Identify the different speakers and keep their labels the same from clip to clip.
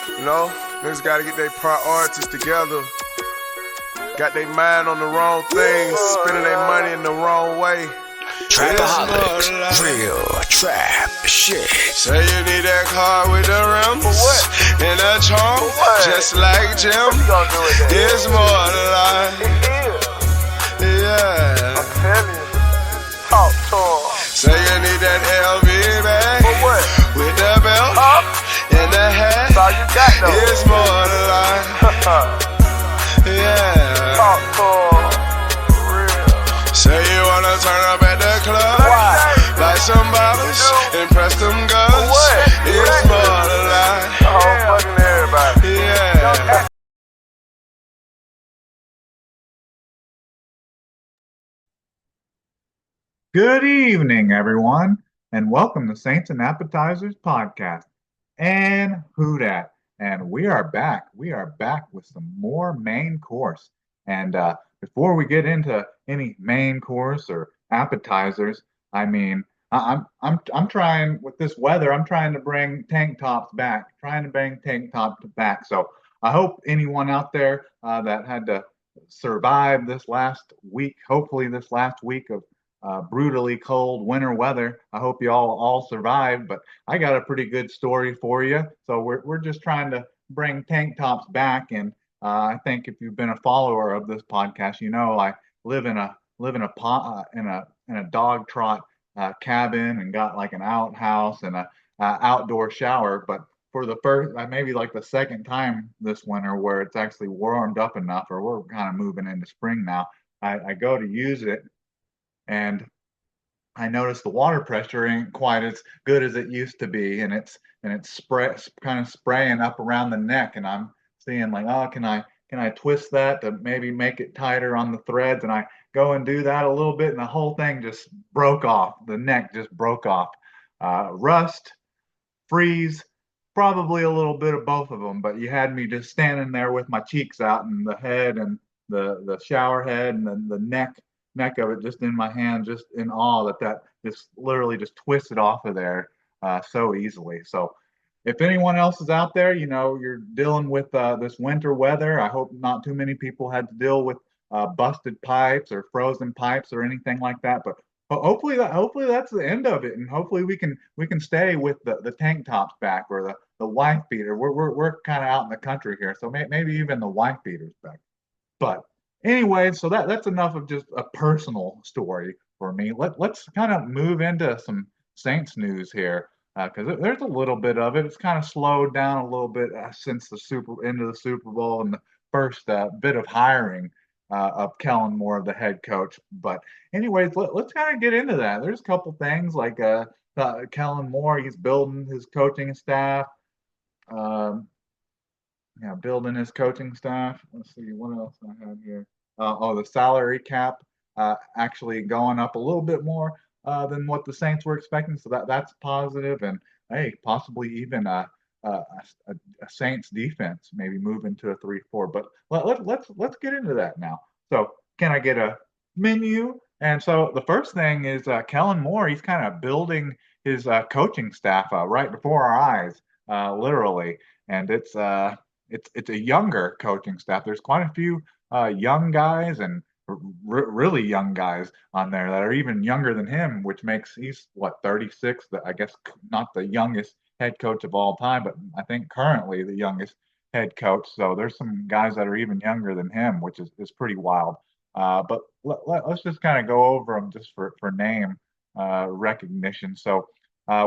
Speaker 1: You know, niggas gotta get their priorities together. Got their mind on the wrong things, spending their money in the wrong way.
Speaker 2: Trapaholics, real trap shit.
Speaker 1: Say you need that car with the rims and a trunk, just like Jim. It's more than life. Yeah.
Speaker 3: I'm telling you. Talk to him.
Speaker 1: Say you need that LV bag with the belt and the hat.
Speaker 3: That's all you got though.
Speaker 1: It's more than life. Yeah.
Speaker 3: Talk to him. Real.
Speaker 1: Say you wanna turn up at the club, buy some bottles, impress them girls. It's more than life.
Speaker 3: Fucking everybody.
Speaker 1: Yeah.
Speaker 4: Good evening, everyone, and welcome to Saints and Appetizers podcast. And who dat? And we are back. We are back with some more main course. And before we get into any main course or appetizers, I'm trying with this weather. I'm trying to bring tank tops back. Trying to bring tank tops back. So I hope anyone out there that had to survive this last week, hopefully this last week of brutally cold winter weather. I hope you all survived, but I got a pretty good story for you. So we're just trying to bring tank tops back, and I think if you've been a follower of this podcast, you know I live in a dog trot cabin and got like an outhouse and a outdoor shower. But for the first, maybe like the second time this winter where it's actually warmed up enough, or we're kind of moving into spring now. I go to use it and I noticed the water pressure ain't quite as good as it used to be, and it's kind of spraying up around the neck, and I'm seeing like, oh, can I twist that to maybe make it tighter on the threads, and I go and do that a little bit, and the whole thing just broke off. The neck just broke off. Rust, freeze, probably a little bit of both of them, but you had me just standing there with my cheeks out and the head and the shower head and then the neck of it just in my hand, just in awe that just literally just twisted off of there so easily. So if anyone else is out there, you know, you're dealing with this winter weather, I hope not too many people had to deal with busted pipes or frozen pipes or anything like that. But hopefully that's the end of it, and hopefully we can stay with the tank tops back, or the wife beater. We're kind of out in the country here, so maybe even the wife beaters back. But anyway, so that's enough of just a personal story for me. Let's kind of move into some Saints news here, because there's a little bit of it. It's kind of slowed down a little bit since the end of the Super Bowl and the first bit of hiring of Kellen Moore, the head coach. But anyways, let's kind of get into that. There's a couple things like Kellen Moore. He's building his coaching staff. Um, yeah, building his coaching staff. Let's see what else I have here. The salary cap actually going up a little bit more than what the Saints were expecting, so that's positive. And hey, possibly even a Saints defense maybe moving to a 3-4. But let's get into that now. So can I get a menu? And so the first thing is Kellen Moore. He's kind of building his coaching staff right before our eyes, literally, and it's a younger coaching staff. There's quite a few young guys and really young guys on there that are even younger than him, which makes he's what 36. I guess not the youngest head coach of all time, but I think currently the youngest head coach. So there's some guys that are even younger than him, which is pretty wild. But let's just kind of go over them just for name recognition. So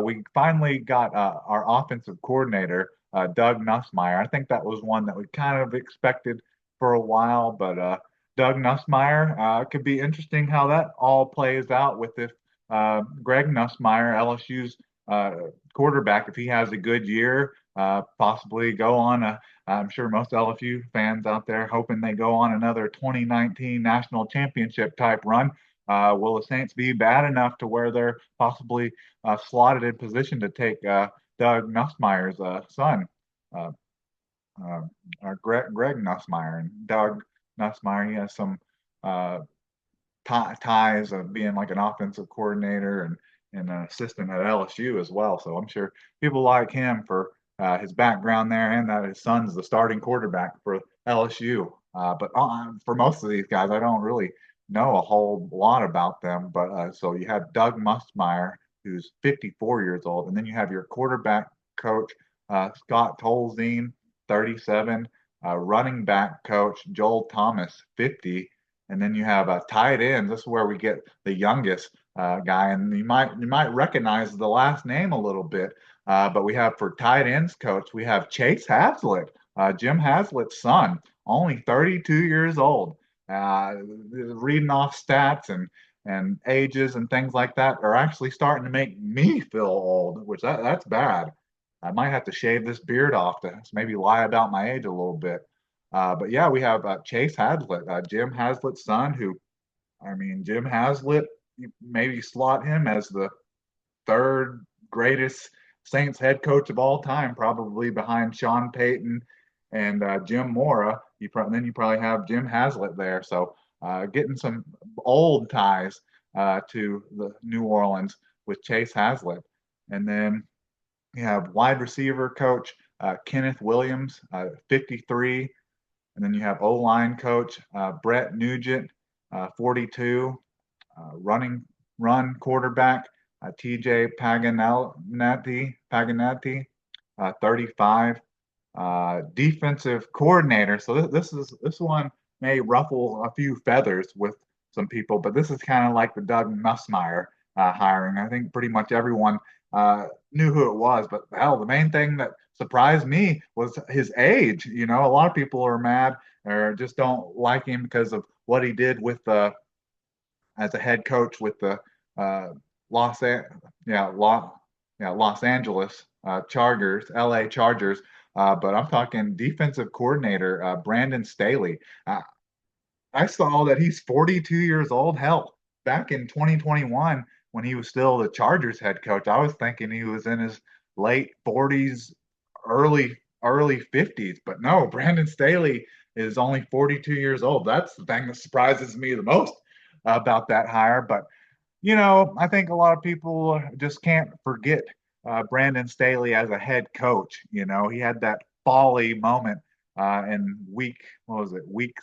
Speaker 4: we finally got our offensive coordinator, Doug Nussmeier. I think that was one that we kind of expected for a while, but Doug Nussmeier could be interesting how that all plays out with if Greg Nussmeier, LSU's quarterback, if he has a good year, possibly go on I'm sure most LSU fans out there hoping they go on another 2019 national championship type run. Will the Saints be bad enough to where they're possibly slotted in position to take Doug Nussmeier's son, uh, uh, Greg Nussmeier, and Doug Nussmeier? He has some uh, ties of being like an offensive coordinator and an assistant at LSU as well. So I'm sure people like him for his background there, and that his son's the starting quarterback for LSU. But for most of these guys, I don't really know a whole lot about them. But so you have Doug Mustmeyer, who's 54 years old, and then you have your quarterback coach Scott Tolzien, 37, running back coach Joel Thomas, 50, and then you have a tight end. This is where we get the youngest guy, and you might recognize the last name a little bit. But we have for tight ends coach, we have Chase Hazlitt, Jim Hazlitt's son, only 32 years old. Reading off stats and ages and things like that are actually starting to make me feel old, which that's bad. I might have to shave this beard off to maybe lie about my age a little bit. But yeah, we have Chase Hazlitt, Jim Hazlitt's son, who, I mean, Jim Hazlitt, you maybe slot him as the third greatest Saints head coach of all time, probably behind Sean Payton and Jim Mora. Then you probably have Jim Hazlitt there. So getting some old ties to the New Orleans with Chase Hazlitt. And then you have wide receiver coach Kenneth Williams, 53. And then you have O-line coach Brett Nugent, 42. Run quarterback TJ Paganetti, 35. Defensive coordinator. So this one may ruffle a few feathers with some people, but this is kind of like the Doug Nussmeier hiring. I think pretty much everyone knew who it was, but hell, the main thing that surprised me was his age. You know, a lot of people are mad or just don't like him because of what he did with the as a head coach with the Los Angeles Chargers, LA Chargers. But I'm talking defensive coordinator Brandon Staley. I saw that he's 42 years old. Hell, back in 2021 when he was still the Chargers head coach, I was thinking he was in his late 40s, early 50s. But no, Brandon Staley is only 42 years old. That's the thing that surprises me the most about that hire. But you know, I think a lot of people just can't forget Brandon Staley as a head coach. You know, he had that folly moment in what was it, week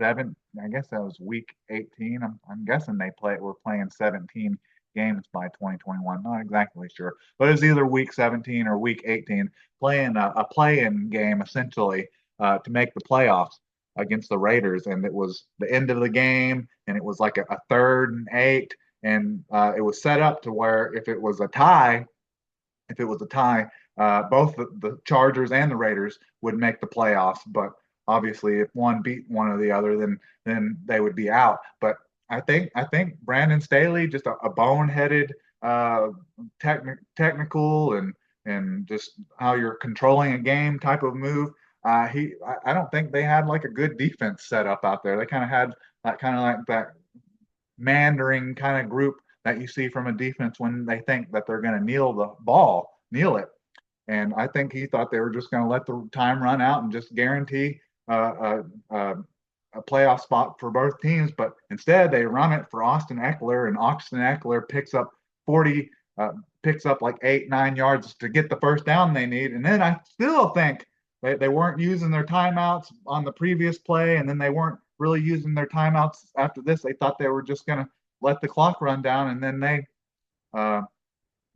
Speaker 4: 7? I guess that was week 18. I'm guessing were playing 17 games by 2021. Not exactly sure, but it was either week 17 or week 18, playing a play-in game essentially to make the playoffs against the Raiders. And it was the end of the game, and it was like a 3rd and 8. And it was set up to where if it was a tie, both the Chargers and the Raiders would make the playoffs. But obviously, if one beat one or the other, then they would be out. But I think Brandon Staley, just a boneheaded, technical and just how you're controlling a game type of move. I don't think they had like a good defense set up out there. They kind of had that mandering kind of group that you see from a defense when they think that they're going to kneel it. And I think he thought they were just going to let the time run out and just guarantee a playoff spot for both teams. But instead, they run it for Austin Eckler, and Austin Eckler picks up like 8-9 yards to get the first down they need. And then I still think they weren't using their timeouts on the previous play, and then they weren't really using their timeouts after this. They thought they were just going to let the clock run down, and then the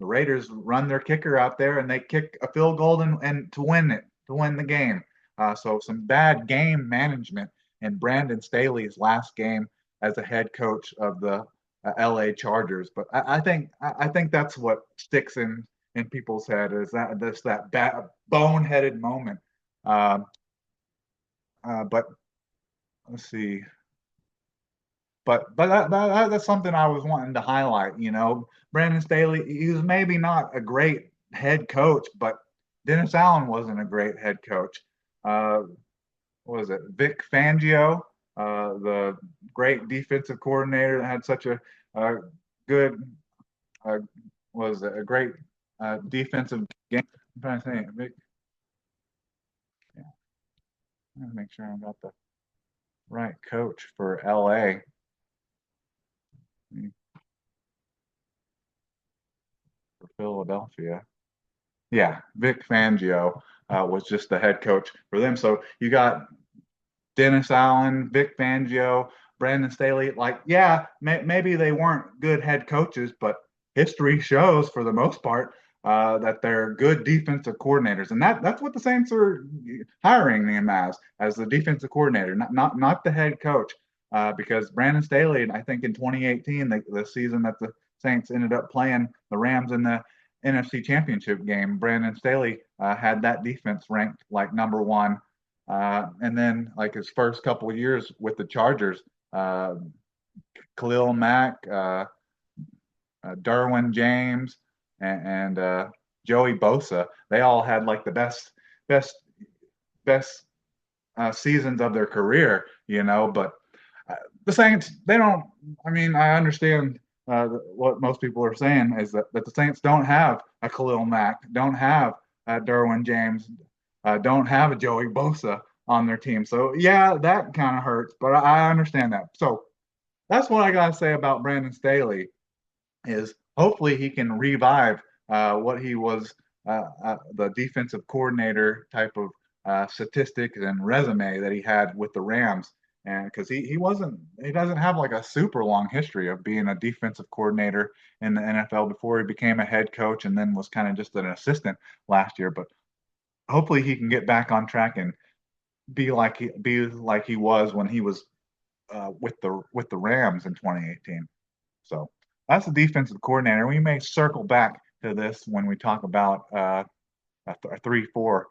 Speaker 4: Raiders run their kicker out there and they kick a field goal and to win the game. So some bad game management in Brandon Staley's last game as a head coach of the LA Chargers. But I think that's what sticks in people's head is that bad, boneheaded moment. But let's see. But that's something I was wanting to highlight. You know, Brandon Staley, he was maybe not a great head coach, but Dennis Allen wasn't a great head coach. What was it? Vic Fangio, the great defensive coordinator that had such a good, was it a great defensive game? I'm trying to think. Vic, yeah. I'm gonna make sure I got the right coach for LA. For Philadelphia. Yeah, Vic Fangio was just the head coach for them. So you got Dennis Allen, Vic Fangio, Brandon Staley. Like, yeah, maybe they weren't good head coaches, but history shows for the most part that they're good defensive coordinators, and that's what the Saints are hiring him as the defensive coordinator, not the head coach. Because Brandon Staley, I think in 2018, the season that the Saints ended up playing the Rams in the NFC Championship game, Brandon Staley had that defense ranked like number one. And then like his first couple of years with the Chargers, uh, Khalil Mack, Derwin James, and Joey Bosa, they all had like the best, best seasons of their career, But uh, the Saints, they don't. I mean, I understand what most people are saying is that the Saints don't have a Khalil Mack, don't have Derwin James, don't have a Joey Bosa on their team. So yeah, that kind of hurts, but I understand that. So that's what I gotta say about Brandon Staley is hopefully he can revive what he was the defensive coordinator type of statistics and resume that he had with the Rams. And because he doesn't have like a super long history of being a defensive coordinator in the NFL before he became a head coach and then was kind of just an assistant last year. But hopefully he can get back on track and be like he was when he was with the Rams in 2018. So that's the defensive coordinator. We may circle back to this when we talk about a 3-4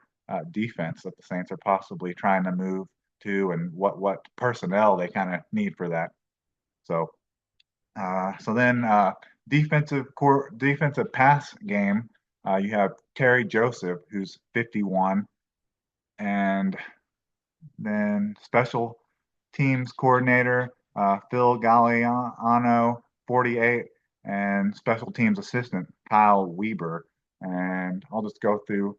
Speaker 4: defense that the Saints are possibly trying to move to, and what personnel they kind of need for that. So so then defensive pass game. You have Terry Joseph, who's 51, and then special teams coordinator Phil Galliano, 48, and special teams assistant Kyle Weber. And I'll just go through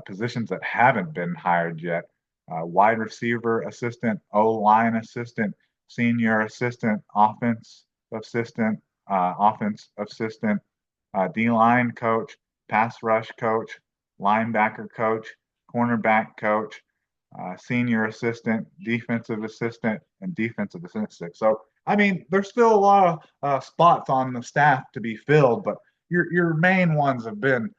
Speaker 4: positions that haven't been hired yet. Wide receiver assistant, O-line assistant, senior assistant, offense assistant, D-line coach, pass rush coach, linebacker coach, cornerback coach, senior assistant, and defensive assistant. So, I mean, there's still a lot of spots on the staff to be filled, but your main ones have been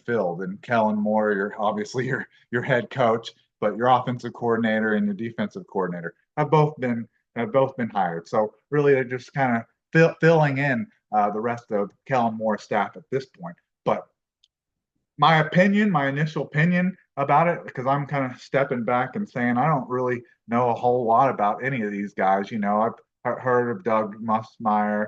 Speaker 4: filled. And Kellen Moore, you're obviously your head coach, but your offensive coordinator and your defensive coordinator have both been hired. So really, they're just kind of filling in the rest of Kellen Moore's staff at this point. But my initial opinion about it, because I'm kind of stepping back and saying I don't really know a whole lot about any of these guys. I've heard of Doug Musmeyer.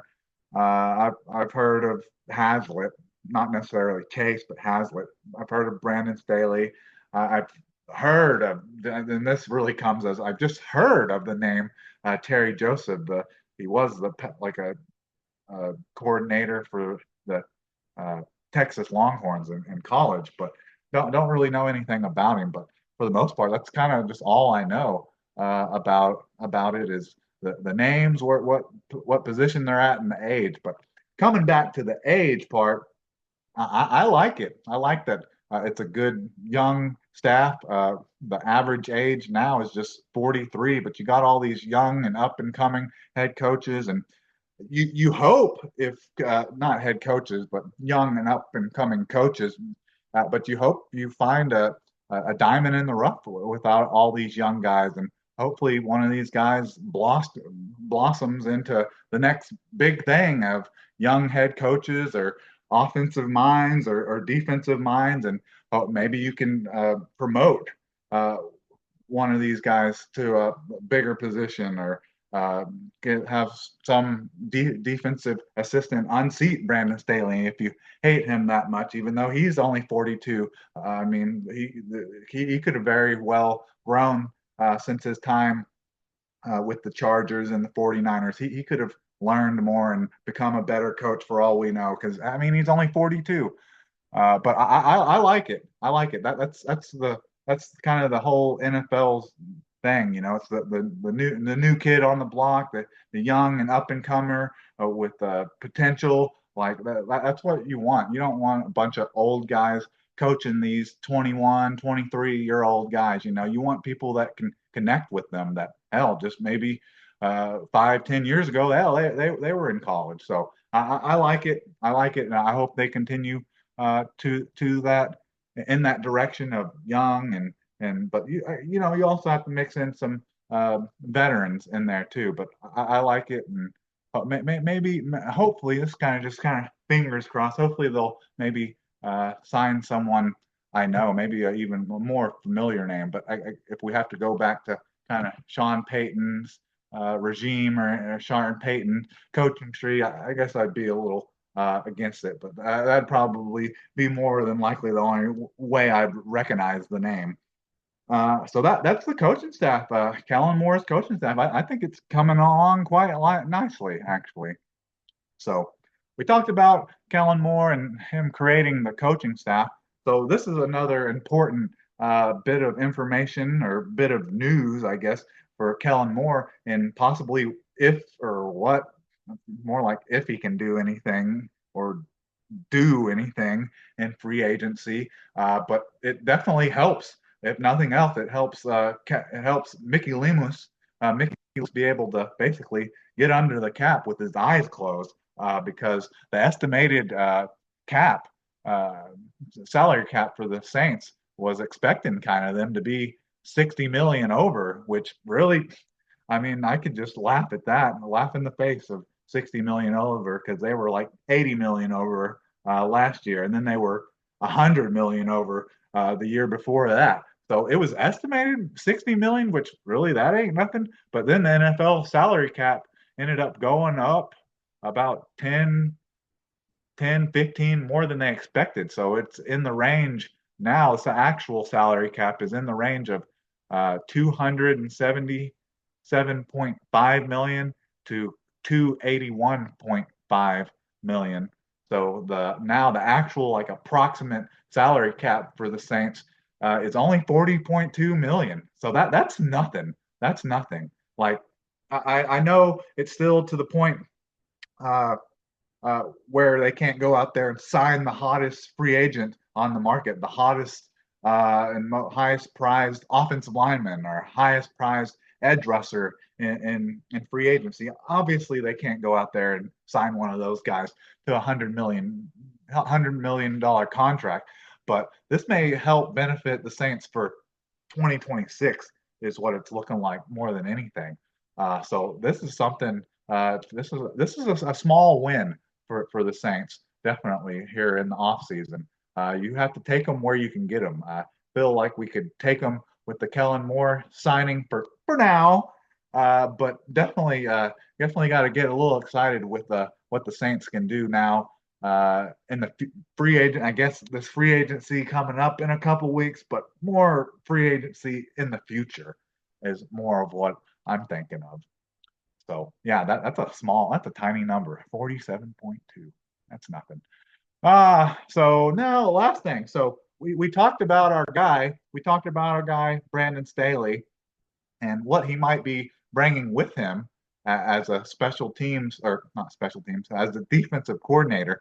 Speaker 4: I've heard of Hazlitt, not necessarily Chase, but Hazlitt. I've heard of Brandon Staley. I've heard of, and this really comes as I've just heard of the name Terry Joseph. He was like a coordinator for the uh, Texas Longhorns in college, but don't really know anything about him. But for the most part, that's kind of just all I know about it is the names, what position they're at, and the age. But coming back to the age part, I like it. I like that it's a good young staff. The average age now is just 43, but you got all these young and up and coming head coaches, and you hope if not head coaches, but young and up and coming coaches, but you hope you find a diamond in the rough without all these young guys, and hopefully one of these guys blossoms into the next big thing of young head coaches or offensive minds or defensive minds, and maybe you can promote uh, one of these guys to a bigger position or uh, have some defensive assistant unseat Brandon Staley if you hate him that much, even though he's only 42. I mean, he could have very well grown since his time with the Chargers and the 49ers. He could have learned more and become a better coach for all we know, because I mean, he's only 42. But I like it. I like it. That's kind of the whole NFL's thing. It's the new kid on the block, the young and up and comer with potential. Like that's what you want. You don't want a bunch of old guys coaching these 21, 23-year-old guys. You want people that can connect with them, that hell, just maybe 5, 10 years ago, hell, they were in college. So I like it. I like it, and I hope they continue to that in that direction of young and but you also have to mix in some veterans in there too. But I like it, and maybe hopefully this kind of fingers crossed. Hopefully they'll maybe sign someone I know, maybe a even more familiar name. But if we have to go back to kind of Sean Payton's regime or Sean Payton coaching tree, I guess I'd be a little against it. But that'd probably be more than likely the only way I'd recognize the name. So that's the coaching staff, Kellen Moore's coaching staff. I think it's coming along quite a lot nicely, actually. So we talked about Kellen Moore and him creating the coaching staff. So this is another important bit of information or bit of news, I guess, for Kellen Moore, and possibly if or what, more like if he can do anything or do anything in free agency. But it definitely helps. If nothing else, it helps Mickey Loomis. Mickey Loomis be able to basically get under the cap with his eyes closed because the estimated cap, uh, salary cap for the Saints was expecting kind of them to be 60 million over, which really, I mean, I could just laugh at that and laugh in the face of 60 million over because they were like 80 million over last year, and then they were 100 million over the year before that. So it was estimated 60 million, which really that ain't nothing. But then the NFL salary cap ended up going up about 10, 15 more than they expected. So it's in the range now. It's the actual salary cap is in the range of 277.5 million to 281.5 million. So the actual like approximate salary cap for the Saints is only 40.2 million. So that's nothing. That's nothing. Like I know it's still to the point uh, where they can't go out there and sign the hottest free agent on the market, the hottest and highest prized offensive lineman or highest prized edge rusher in free agency. Obviously, they can't go out there and sign one of those guys to $100 million contract. But this may help benefit the Saints for 2026 is what it's looking like more than anything. So this is something. This is a small win for the Saints, definitely here in the offseason. You have to take them where you can get them. I feel like we could take them with the Kellen Moore signing for now, but definitely got to get a little excited with what the Saints can do now in the free agent. I guess this free agency coming up in a couple weeks, but more free agency in the future is more of what I'm thinking of. So yeah, that's a tiny number, 47.2. That's nothing. So now last thing. So we talked about our guy. We talked about our guy Brandon Staley and what he might be bringing with him as a special teams or not special teams as a defensive coordinator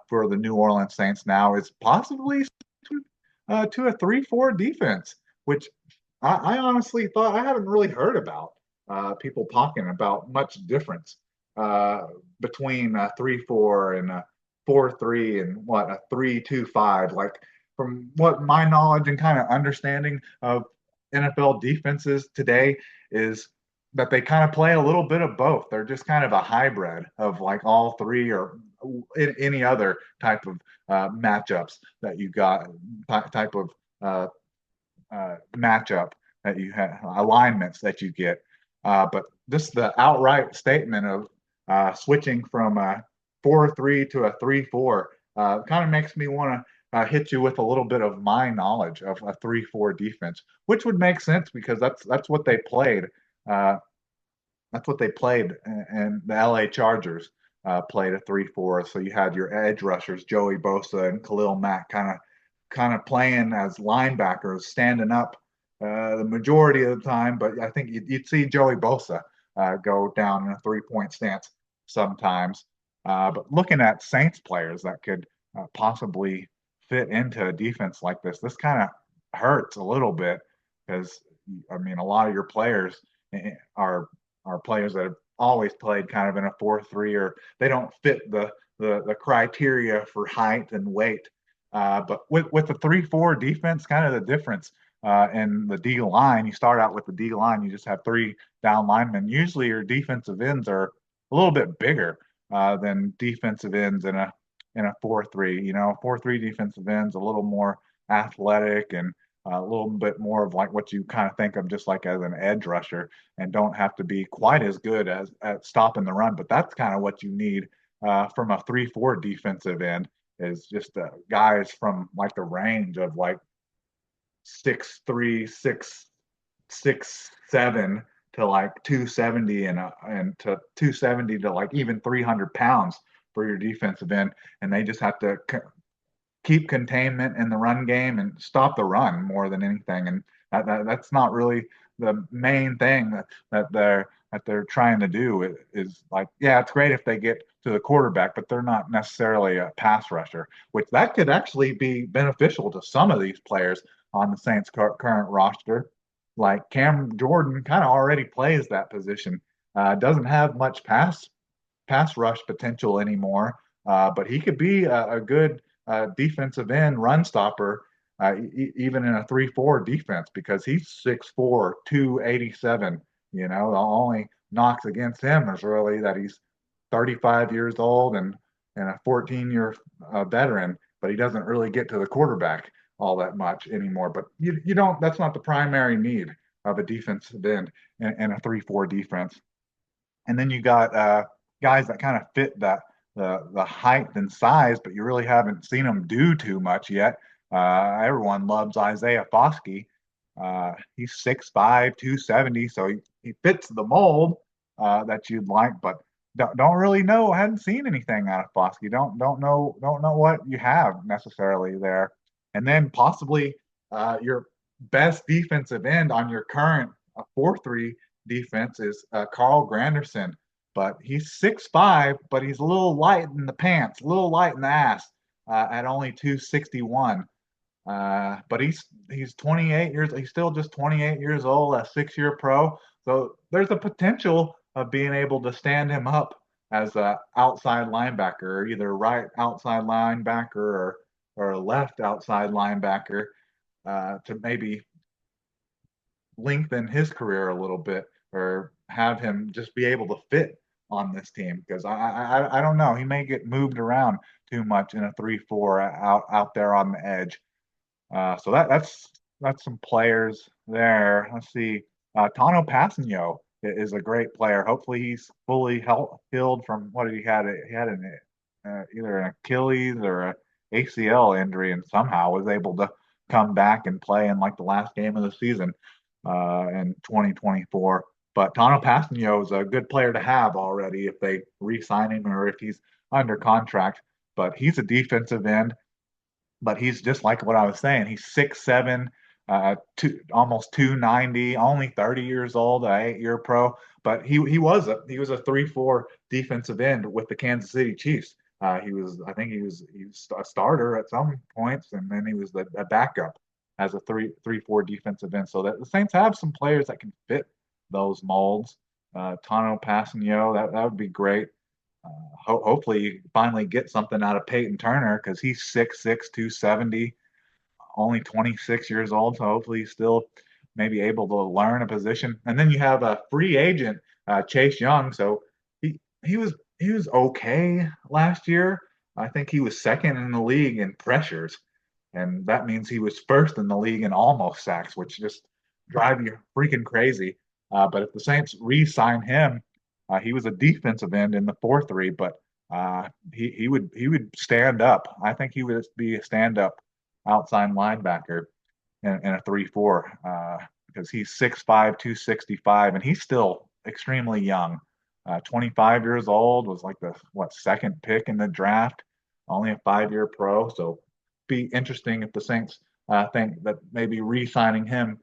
Speaker 4: for the New Orleans Saints. Now is possibly to a 3-4 defense, which I honestly thought I haven't really heard about people talking about much difference between a 3-4 and a 4-3 and what a 3-2-5. Like from what my knowledge and kind of understanding of NFL defenses today is that they kind of play a little bit of both. They're just kind of a hybrid of like all three or any other type of matchups that you got, type of matchup that you have, alignments that you get. But just the outright statement of switching from a 4-3 to a 3-4 kind of makes me want to hit you with a little bit of my knowledge of a 3-4 defense, which would make sense because that's what they played. That's what they played, and the LA Chargers played a 3-4. So you had your edge rushers, Joey Bosa and Khalil Mack, kind of playing as linebackers, standing up the majority of the time. But I think you'd see Joey Bosa go down in a 3-point stance sometimes. But looking at Saints players that could possibly fit into a defense like this. This kind of hurts a little bit because I mean a lot of your players are players that have always played kind of in a 4-3 or they don't fit the criteria for height and weight. But with the 3-4 defense, kind of the difference in the D line, you start out with the D line, you just have three down linemen. Usually your defensive ends are a little bit bigger than defensive ends in a 4-3. You know, 4-3 defensive ends a little more athletic and a little bit more of like what you kind of think of just like as an edge rusher and don't have to be quite as good as at stopping the run. But that's kind of what you need from a 3-4 defensive end is just guys from like the range of like 6'3", 6'7" to like 270 and to 270 to like even 300 pounds for your defensive end, and they just have to keep containment in the run game and stop the run more than anything. And that's not really the main thing that they're trying to do is like, yeah, it's great if they get to the quarterback, but they're not necessarily a pass rusher, which that could actually be beneficial to some of these players on the Saints current roster. Like Cam Jordan kind of already plays that position. Doesn't have much pass rush potential anymore, but he could be a good defensive end run stopper, even in a 3-4 defense because he's 6'4", 287. You know, the only knocks against him is really that he's 35 years old and a 14-year veteran, but he doesn't really get to the quarterback all that much anymore. But you don't. That's not the primary need of a defensive end in a 3-4 defense. And then you got guys that kind of fit the height and size, but you really haven't seen them do too much yet. Everyone loves Isaiah Foskey. He's 6'5", 270, so he fits the mold that you'd like, but don't really know. Hadn't seen anything out of Foskey. Don't know what you have necessarily there. And then possibly your best defensive end on your current 4-3 defense is Carl Granderson, but he's 6'5", but he's a little light in the pants, a little light in the ass at only 261. But he's 28 years. He's still just 28 years old, a 6-year pro. So there's a potential of being able to stand him up as a outside linebacker, either right outside linebacker or a left outside linebacker to maybe lengthen his career a little bit or have him just be able to fit on this team because I don't know. He may get moved around too much in a 3-4 out there on the edge. So that's some players there. Let's see. Tano Passanio is a great player. Hopefully he's fully healed from what he had. He had either an Achilles or a ACL injury, and somehow was able to come back and play in like the last game of the season in 2024. But Tano Passanio is a good player to have already if they re-sign him or if he's under contract. But he's a defensive end. But he's just like what I was saying. He's 6'7", almost 290, only 30 years old, an 8-year pro. But he was a 3-4 defensive end with the Kansas City Chiefs. I think he was a starter at some points, and then he was a backup as a 3-4 defensive end. So that the Saints have some players that can fit those molds. Tano Passanio, that would be great. Hopefully you finally get something out of Peyton Turner because he's 6'6", 270, only 26 years old. So hopefully he's still maybe able to learn a position. And then you have a free agent, Chase Young. So he was okay last year. I think he was second in the league in pressures, and that means he was first in the league in almost sacks, which just drive you freaking crazy. But if the Saints re-sign him, he was a defensive end in the 4-3, but he would stand up. I think he would be a stand-up outside linebacker in a 3-4 because he's 6'5", 265, and he's still extremely young. 25 years old, was like the second pick in the draft, only a 5-year pro. So be interesting if the Saints think that maybe re-signing him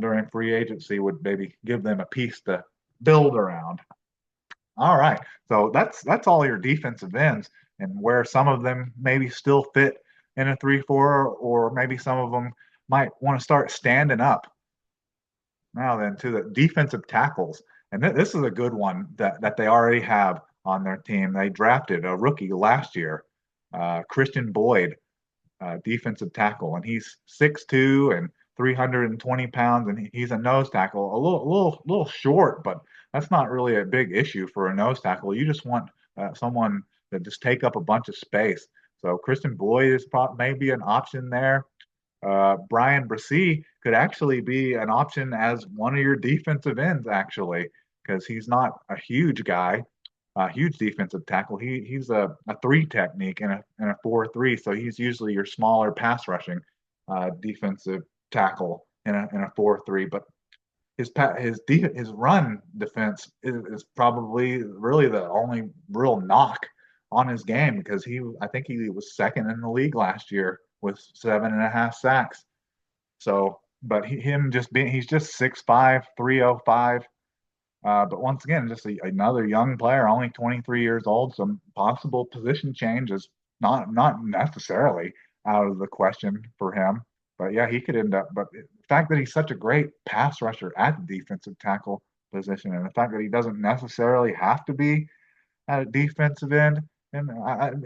Speaker 4: during free agency would maybe give them a piece to build around. All right. So that's all your defensive ends and where some of them maybe still fit in a 3-4, or maybe some of them might want to start standing up. Now then, to the defensive tackles, and this is a good one that they already have on their team. They drafted a rookie last year, Christian Boyd, defensive tackle, and he's 6'2" and 320 pounds, and he's a nose tackle, a little short, but that's not really a big issue for a nose tackle. You just want someone that just take up a bunch of space. So Christian Boyd is maybe an option there. Brian Brissy could actually be an option as one of your defensive ends, actually, because he's not a huge guy, a huge defensive tackle. He's a three technique and a 4-3, so he's usually your smaller pass rushing defensive tackle in a 4-3. But his run defense is probably really the only real knock on his game, because I think he was second in the league last year with 7.5 sacks. So, but him just being, he's just 6'5", 305. But once again, just another young player, only 23 years old. Some possible position change is not necessarily out of the question for him. But yeah, he could end up. But the fact that he's such a great pass rusher at the defensive tackle position, and the fact that he doesn't necessarily have to be at a defensive end, and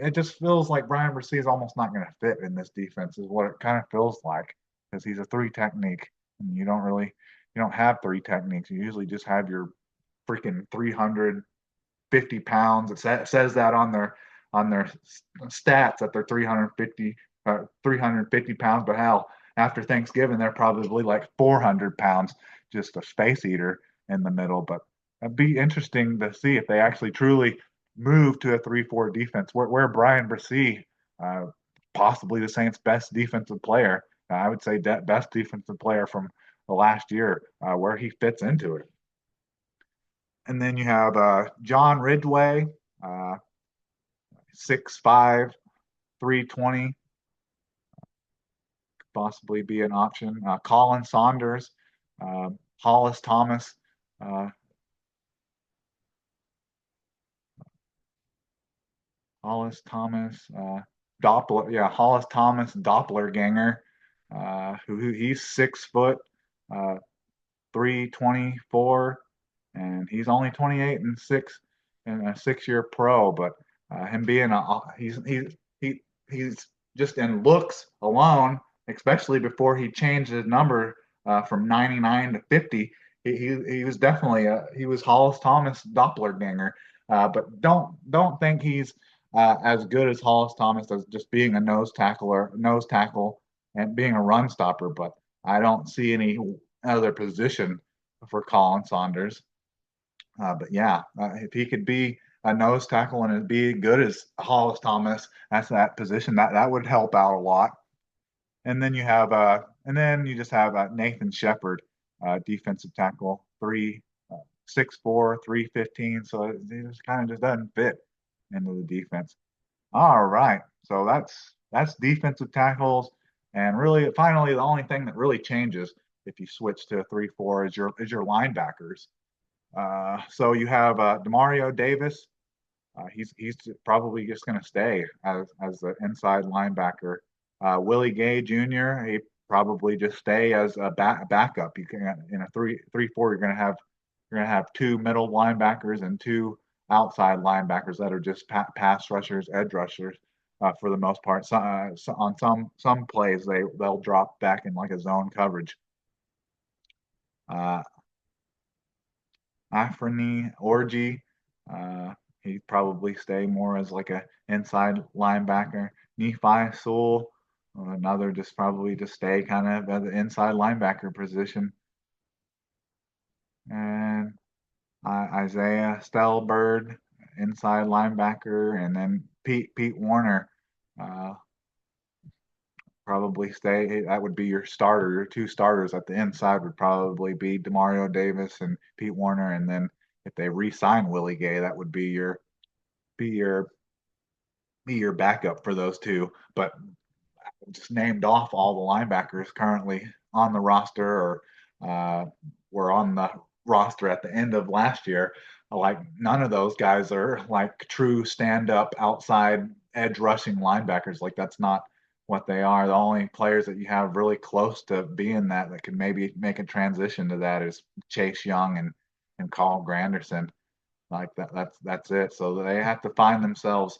Speaker 4: it just feels like Brian Brissy is almost not going to fit in this defense, is what it kind of feels like, because he's a three technique, and you don't have three techniques. You usually just have your freaking 350 pounds. It says that on their stats that they're 350 pounds, but hell, after Thanksgiving they're probably like 400 pounds, just a space eater in the middle. But it'd be interesting to see if they actually truly move to a 3-4 defense, where Brian Brissy, possibly the Saints' best defensive player. I would say best defensive player from the last year, where he fits into it. And then you have John Ridgway, 6'5", 320, could possibly be an option. Colin Saunders, Hollis Thomas, Hollis Thomas Dopplerganger, who he's 6 foot, 324, and he's only 28 and a 6-year pro. But him being he's just in looks alone, especially before he changed his number from 99 to 50. He was definitely he was Hollis Thomas Dopplerganger, but don't think he's as good as Hollis Thomas as just being a nose tackle and being a run stopper. But I don't see any other position for Colin Saunders. But yeah, if he could be a nose tackle and be good as Hollis Thomas, that's that position that would help out a lot. And then you just have Nathan Shepard, defensive tackle, 6'4", 315. So it just kind of just doesn't fit into the defense. All right, so that's defensive tackles, and really, finally, the only thing that really changes if you switch to a 3-4 is your linebackers. So you have Demario Davis. He's probably just going to stay as the inside linebacker. Willie Gay Jr. He probably just stay as a backup. You can, in a 3-4, you're going to have two middle linebackers and two outside linebackers that are just pass rushers, edge rushers, for the most part. So, on some plays they'll drop back in like a zone coverage. Afrani Orji, he'd probably stay more as like a inside linebacker. Nephi Sewell, another just probably just stay kind of at the inside linebacker position. And Isaiah Stelberg, inside linebacker, and then Pete Warner, probably stay. That would be your starter. Your two starters at the inside would probably be Demario Davis and Pete Warner, and then if they re-sign Willie Gay, that would be your backup for those two. But just named off all the linebackers currently on the roster, or were on the roster at the end of last year. Like, none of those guys are like true stand-up outside edge rushing linebackers. Like, that's not what they are. The only players that you have really close to being that could maybe make a transition to that is Chase Young and Carl Granderson. Like that's it. So they have to find themselves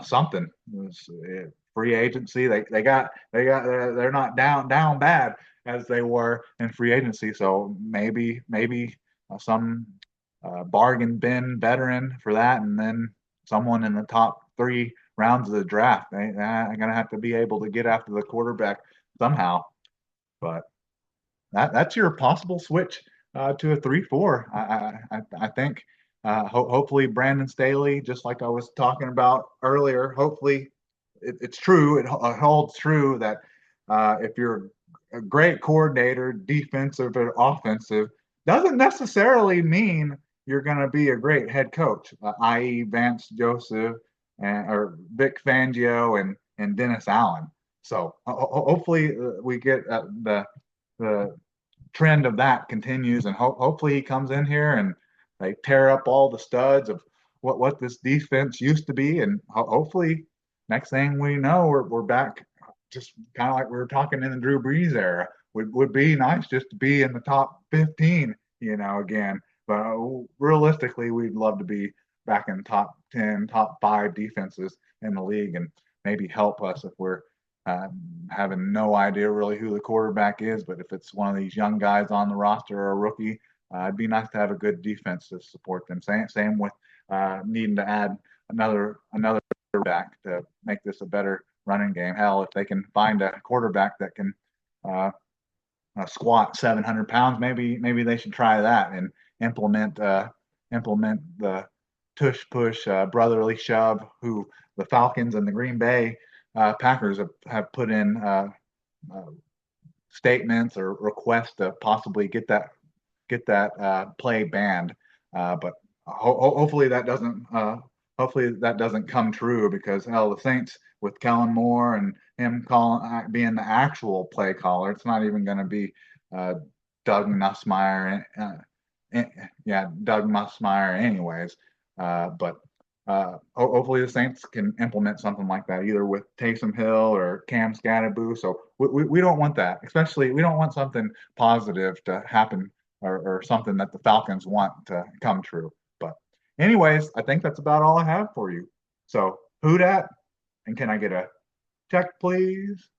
Speaker 4: something. Free agency. They're not down bad as they were in free agency. So maybe some bargain bin veteran for that, and then someone in the top 3 rounds of the draft. They're gonna have to be able to get after the quarterback somehow. But that's your possible switch to a 3-4. I think hopefully Brandon Staley, just like I was talking about earlier, hopefully it's true. It holds true that if you're a great coordinator, defensive or offensive, doesn't necessarily mean you're going to be a great head coach, i.e., Vance Joseph or Vic Fangio and Dennis Allen. So hopefully we get the trend of that continues, and hopefully he comes in here and they tear up all the studs of what this defense used to be, and hopefully next thing we know we're back just kind of like we were talking in the Drew Brees era. Would be nice just to be in the top 15, again. But realistically, we'd love to be back in top 10, top 5 defenses in the league, and maybe help us if we're having no idea really who the quarterback is. But if it's one of these young guys on the roster or a rookie, it'd be nice to have a good defense to support them. Same with needing to add another back to make this a better running game. Hell, if they can find a quarterback that can squat 700 pounds, maybe they should try that and implement the tush push brotherly shove who the Falcons and the Green Bay Packers have put in statements or requests to possibly get that play banned. But hopefully that doesn't come true, because hell, the Saints with Kellen Moore and him being the actual play caller, it's not even going to be Doug Nussmeier. Doug Nussmeier anyways. But hopefully the Saints can implement something like that, either with Taysom Hill or Cam Scatterboo. So we don't want that. Especially, we don't want something positive to happen, or something that the Falcons want to come true. But anyways, I think that's about all I have for you. So who dat? And can I get a check, please?